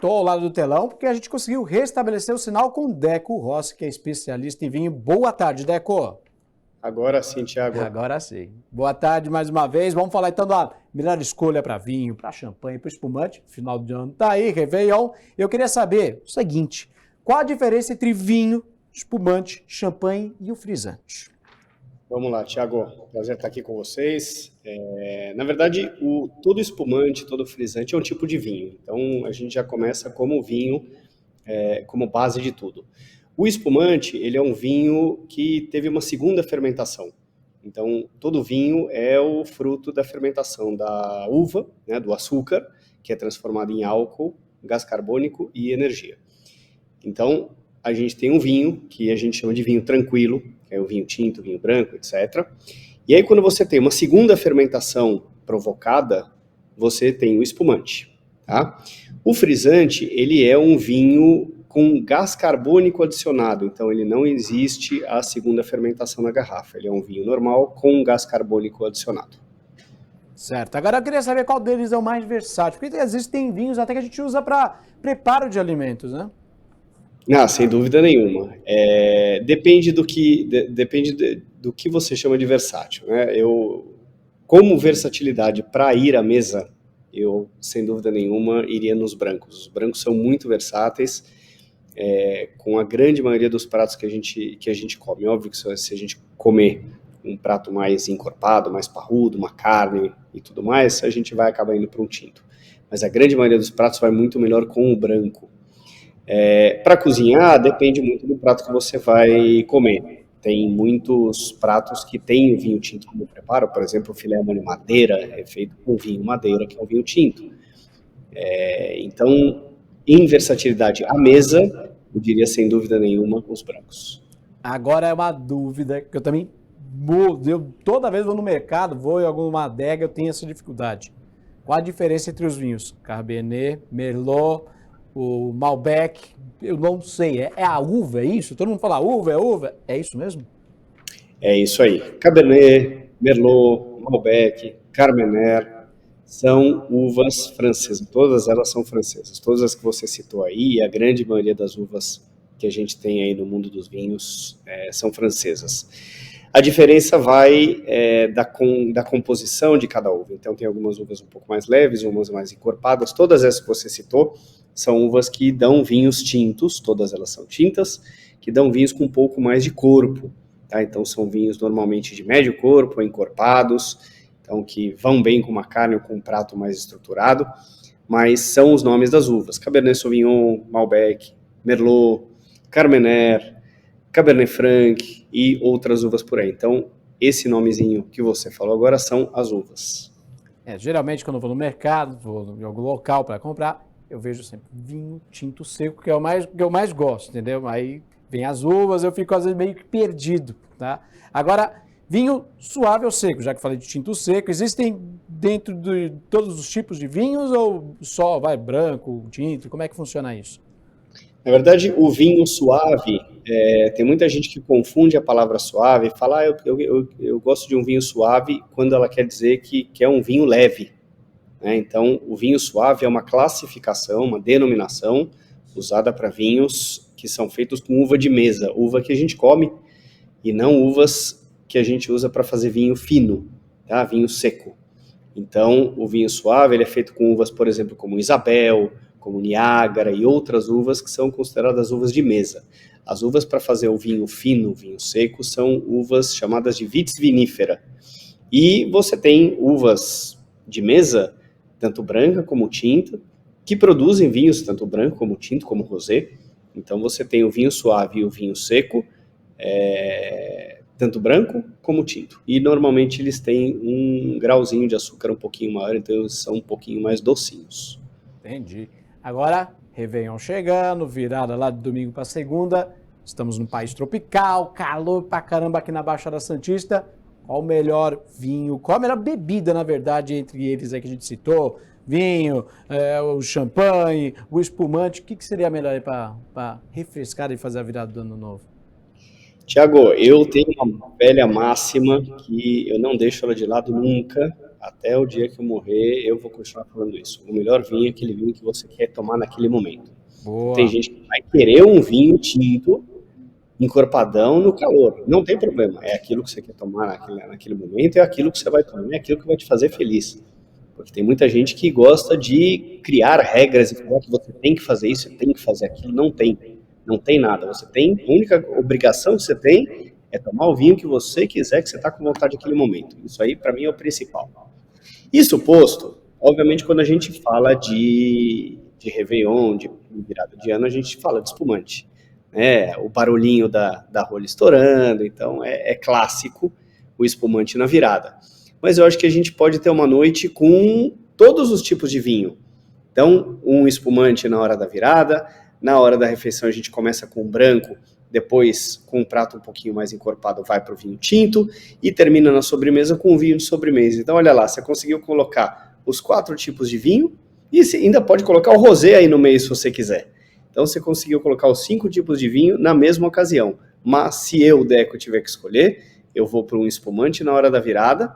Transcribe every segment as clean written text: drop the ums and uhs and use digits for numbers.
Estou ao lado do telão porque a gente conseguiu restabelecer o sinal com Deco Rossi, que é especialista em vinho. Boa tarde, Deco. Agora sim, Thiago. Agora sim. Boa tarde mais uma vez. Vamos falar então da melhor escolha para vinho, para champanhe, para espumante. Final de ano tá aí, Réveillon. Eu queria saber o seguinte: qual a diferença entre vinho, espumante, champanhe e o frisante? Vamos lá, Thiago. Prazer estar aqui com vocês. Na verdade, todo espumante, todo frisante é um tipo de vinho. Então, a gente já começa como vinho, como base de tudo. O espumante, ele é um vinho que teve uma segunda fermentação. Então, todo vinho é o fruto da fermentação da uva, né, do açúcar, que é transformado em álcool, gás carbônico e energia. Então, a gente tem um vinho que a gente chama de vinho tranquilo, que é o vinho tinto, vinho branco, etc. E aí, quando você tem uma segunda fermentação provocada, você tem o espumante, tá? O frisante, ele é um vinho com gás carbônico adicionado, então ele não existe a segunda fermentação na garrafa, ele é um vinho normal com gás carbônico adicionado. Certo. Agora eu queria saber qual deles é o mais versátil, porque existem vinhos até que a gente usa para preparo de alimentos, né? Ah, sem dúvida nenhuma. Depende do que você chama de versátil, né? Como versatilidade para ir à mesa, eu, sem dúvida nenhuma, iria nos brancos. Os brancos são muito versáteis, com a grande maioria dos pratos que a gente come. Óbvio que se a gente comer um prato mais encorpado, mais parrudo, uma carne e tudo mais, a gente vai acabar indo para um tinto. Mas a grande maioria dos pratos vai muito melhor com o branco. Para cozinhar, depende muito do prato que você vai comer. Tem muitos pratos que têm vinho tinto como preparo, por exemplo, o filé mignon madeira é feito com vinho madeira, que é um vinho tinto. Então, em versatilidade à mesa, eu diria sem dúvida nenhuma os brancos. Agora é uma dúvida que eu também toda vez vou no mercado, vou em alguma adega, eu tenho essa dificuldade. Qual a diferença entre os vinhos? Cabernet, Merlot, o Malbec, eu não sei. É a uva, é isso? Todo mundo fala uva, é uva. É isso mesmo? É isso aí. Cabernet, Merlot, Malbec, Carmener são uvas francesas. Todas elas são francesas. Todas as que você citou aí, e a grande maioria das uvas que a gente tem aí no mundo dos vinhos são francesas. A diferença vai da composição de cada uva. Então, tem algumas uvas um pouco mais leves, umas mais encorpadas. Todas essas que você citou são uvas que dão vinhos tintos, todas elas são tintas, que dão vinhos com um pouco mais de corpo. Tá? Então, são vinhos normalmente de médio corpo, encorpados, então que vão bem com uma carne ou com um prato mais estruturado, mas são os nomes das uvas. Cabernet Sauvignon, Malbec, Merlot, Carmener, Cabernet Franc e outras uvas por aí. Então, esse nomezinho que você falou agora são as uvas. Geralmente, quando eu vou no mercado, vou em algum local para comprar, eu vejo sempre vinho tinto seco, que é o que eu mais gosto, entendeu? Aí vem as uvas, eu fico às vezes meio que perdido, tá? Agora, vinho suave ou seco, já que falei de tinto seco, existem dentro de todos os tipos de vinhos ou só vai branco, tinto? Como é que funciona isso? Na verdade, o vinho suave, tem muita gente que confunde a palavra suave e fala, eu gosto de um vinho suave quando ela quer dizer que é um vinho leve. Né? Então, o vinho suave é uma classificação, uma denominação usada para vinhos que são feitos com uva de mesa, uva que a gente come e não uvas que a gente usa para fazer vinho fino, tá? Vinho seco. Então, o vinho suave ele é feito com uvas, por exemplo, como Isabel, como Niágara e outras uvas que são consideradas uvas de mesa. As uvas para fazer o vinho fino, o vinho seco, são uvas chamadas de vitis vinifera. E você tem uvas de mesa, tanto branca como tinta, que produzem vinhos tanto branco como tinto, como rosé. Então você tem o vinho suave e o vinho seco, tanto branco como tinto. E normalmente eles têm um grauzinho de açúcar um pouquinho maior, então eles são um pouquinho mais docinhos. Entendi. Agora, Réveillon chegando, virada lá de domingo para segunda, estamos num país tropical, calor pra caramba aqui na Baixada Santista. Qual o melhor vinho, qual a melhor bebida, na verdade, entre eles aí que a gente citou? Vinho, o champanhe, o espumante, o que seria melhor aí para refrescar e fazer a virada do ano novo? Tiago, eu tenho uma velha máxima que eu não deixo ela de lado nunca, até o dia que eu morrer, eu vou continuar falando isso. O melhor vinho é aquele vinho que você quer tomar naquele momento. Boa. Tem gente que vai querer um vinho tinto, encorpadão no calor. Não tem problema. É aquilo que você quer tomar naquele momento, é aquilo que você vai tomar, é aquilo que vai te fazer feliz. Porque tem muita gente que gosta de criar regras e falar que você tem que fazer isso, você tem que fazer aquilo. Não tem. Não tem nada. Você tem, a única obrigação que você tem é tomar o vinho que você quiser, que você está com vontade naquele momento. Isso aí, para mim, é o principal. Isso posto, obviamente, quando a gente fala de Réveillon, de virada de ano, a gente fala de espumante. O barulhinho da rolha estourando, então é clássico o espumante na virada. Mas eu acho que a gente pode ter uma noite com todos os tipos de vinho. Então, um espumante na hora da virada, na hora da refeição a gente começa com branco, depois com um prato um pouquinho mais encorpado vai para o vinho tinto e termina na sobremesa com um vinho de sobremesa. Então olha lá, você conseguiu colocar os 4 tipos de vinho e você ainda pode colocar o rosé aí no meio se você quiser. Então você conseguiu colocar os 5 tipos de vinho na mesma ocasião. Mas se eu, Deco, tiver que escolher, eu vou para um espumante na hora da virada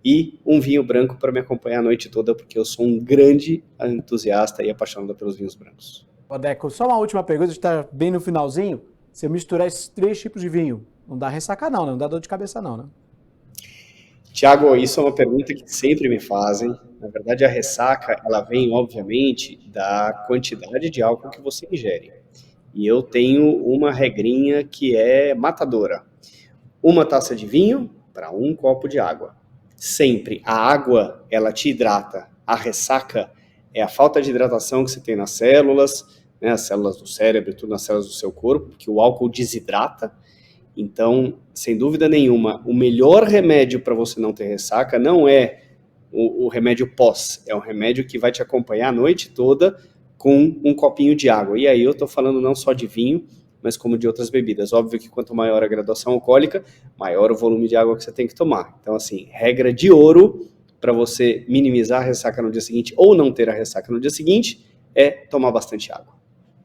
e um vinho branco para me acompanhar a noite toda, porque eu sou um grande entusiasta e apaixonado pelos vinhos brancos. Ô, Deco, só uma última pergunta, a gente está bem no finalzinho. Se eu misturar esses 3 tipos de vinho, não dá ressaca não, né? Não dá dor de cabeça não, né? Tiago, isso é uma pergunta que sempre me fazem. Na verdade, a ressaca, ela vem, obviamente, da quantidade de álcool que você ingere. E eu tenho uma regrinha que é matadora. 1 taça de vinho para 1 copo de água. Sempre. A água, ela te hidrata. A ressaca é a falta de hidratação que você tem nas células, né, as células do cérebro, tudo nas células do seu corpo, porque o álcool desidrata. Então, sem dúvida nenhuma, o melhor remédio para você não ter ressaca não é o remédio pós, é um remédio que vai te acompanhar a noite toda com um copinho de água. E aí eu estou falando não só de vinho, mas como de outras bebidas. Óbvio que quanto maior a graduação alcoólica, maior o volume de água que você tem que tomar. Então, assim, regra de ouro para você minimizar a ressaca no dia seguinte ou não ter a ressaca no dia seguinte é tomar bastante água.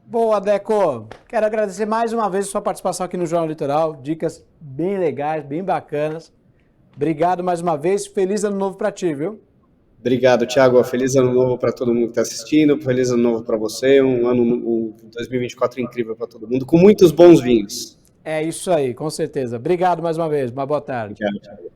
Boa, Deco! Quero agradecer mais uma vez a sua participação aqui no Jornal Litoral. Dicas bem legais, bem bacanas. Obrigado mais uma vez. Feliz ano novo para ti, viu? Obrigado, Thiago. Feliz ano novo para todo mundo que está assistindo. Feliz ano novo para você. Um 2024 incrível para todo mundo, com muitos bons vinhos. É isso aí, com certeza. Obrigado mais uma vez. Uma boa tarde. Obrigado, Thiago.